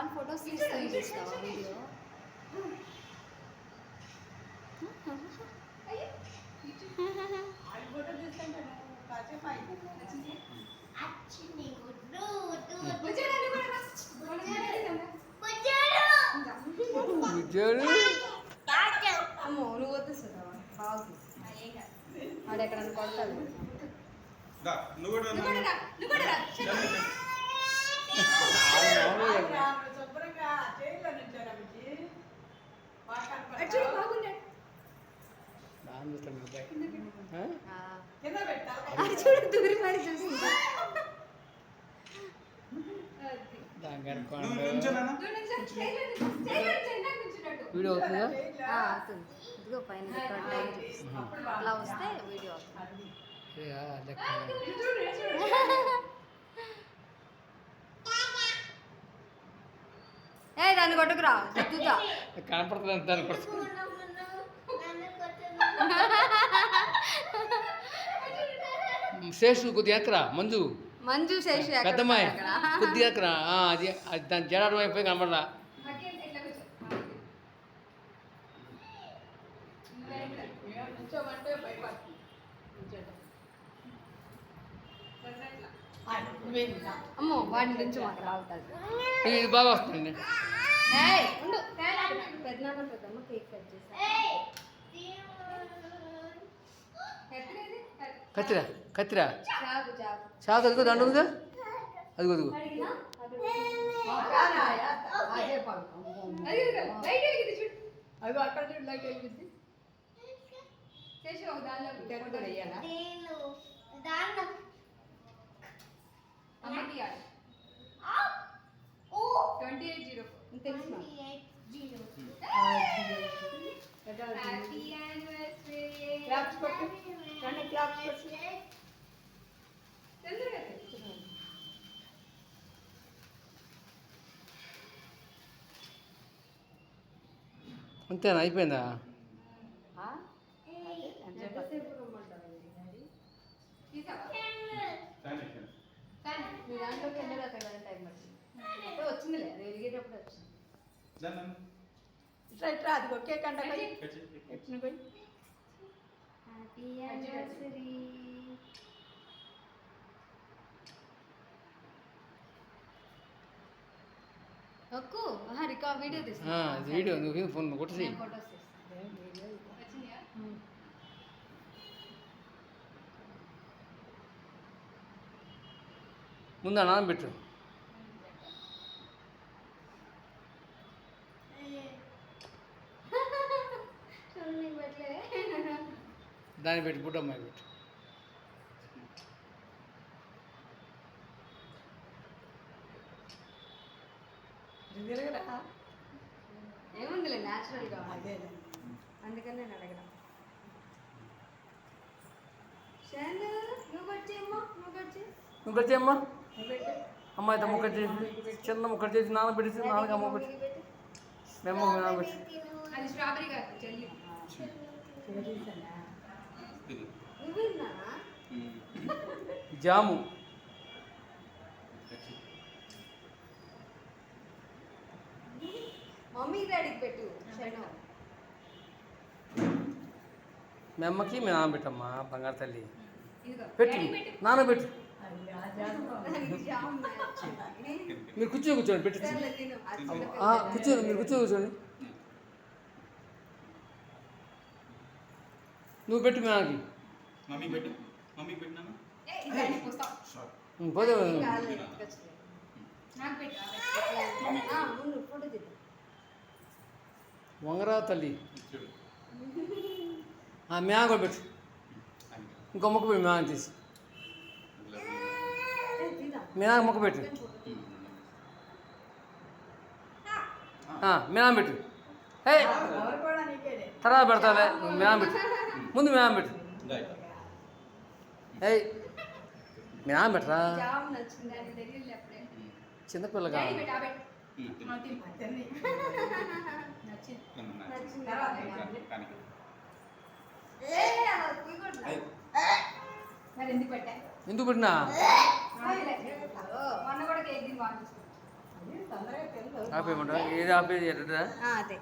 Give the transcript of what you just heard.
దాని ఫొటోస్ తీస్తూ చూస్తావా వీడియో? అమ్మో నువ్వు వద్దుస్తావా బాగు వాడు ఎక్కడ కొడతాడు. చూడు దూరి మరి చూసింది. వీడియో అవుతుందా? అవుతుంది. ఇదిగో పైన అలా వస్తే వీడియో అవుతుంది. ఏ దాన్ని కొట్టుకురా చూద్దా కనపడుతుంది దాన్ని కొడుతు శేషు కొద్దిగా ఎక్కరా మంజు మంజు శేషు పెద్దమ్మాయి కొద్దిగా ఎక్కరా అది దాని జడాడు అయిపోయి కనపడరా. అమ్మో వాడి నుంచి మాకు రావుతుంది. ఇది బాగా వస్తుంది. పెద్దమ్మ పెద్దమ్మ కేక్ కట్ చేసి కత్తిరా కత్తిరా చాకు చాకు చాకు అదిగో దాంట్లో ఉందిగా అదిగో అదిగో అవి అక్కడ చూడు లైట్ వెలిగింది. చేసి ఒక దానిలో వేయాలా అమ్మకి 2804 తెలుసు. హ్యాపీ యానివర్సరీ క్లాప్స్ కొట్టు రెండు క్లాప్స్ కొట్టు తొందరగా అంతేనా అయిపోయిందా? మీ దాంట్లోకి ఎన్నో రకాల టైం పడుతుంది. వచ్చిందిలే అది వెలిగేటప్పుడు వచ్చింది. ఇట్లా అది ఒకే కంట హ్యాపీ యానివర్సరీ. ఒక్కు రికార్డ్ వీడియో తీస్తా. వీడియో నువ్వు ఫోన్ కొట్టేసి ఫోటోస్ తీస్తా. ముందు నానబెట్టు. దాన్ని పెట్టి బుడ్డమ్మాయి పెట్టు. ఏముందిలే న్యాచురల్గా అదే అందుకని నేను అడగరా. నువ్వు కట్ చేయమ్మా. అమ్మ అయితే ముక్కటి చేసి చిన్న ముక్కటి చేసి నానబెట్టి నాన్నగా అమ్మ పెట్టి మేము నానబెట్టి అది స్ట్రాబెరీ కాదు చెల్లి జాము మమ్మీ డాడీకి పెట్టు షెనో. మీ అమ్మకి మీ నానబెట్టమ్మా బంగారు తల్లి పెట్టు నానబెట్టు. మీరు కూర్చోండి పెట్టి కూర్చోండి మీరు కూర్చోండి. నువ్వు పెట్టు మీ నాన్నకి పోతే వంగరా తల్లి మ్యాగ కూడా పెట్టు. ఇంకో మొక్క పెట్టి మ్యాగ తీసి మ్యాగ మొక్క పెట్టు. మ్యాగ పెట్టు. తర్వాత పెడతాలే మ్యాగ పెట్టు. ముందు మ్యాగ పెట్టు. ఏయ్ మ్యాగ పెట్టరా చిన్నపిల్లగా. ఎందుకు పెట్టినా ఆపేయమంటావా? ఏది ఆపేది ఎట్లా? అదే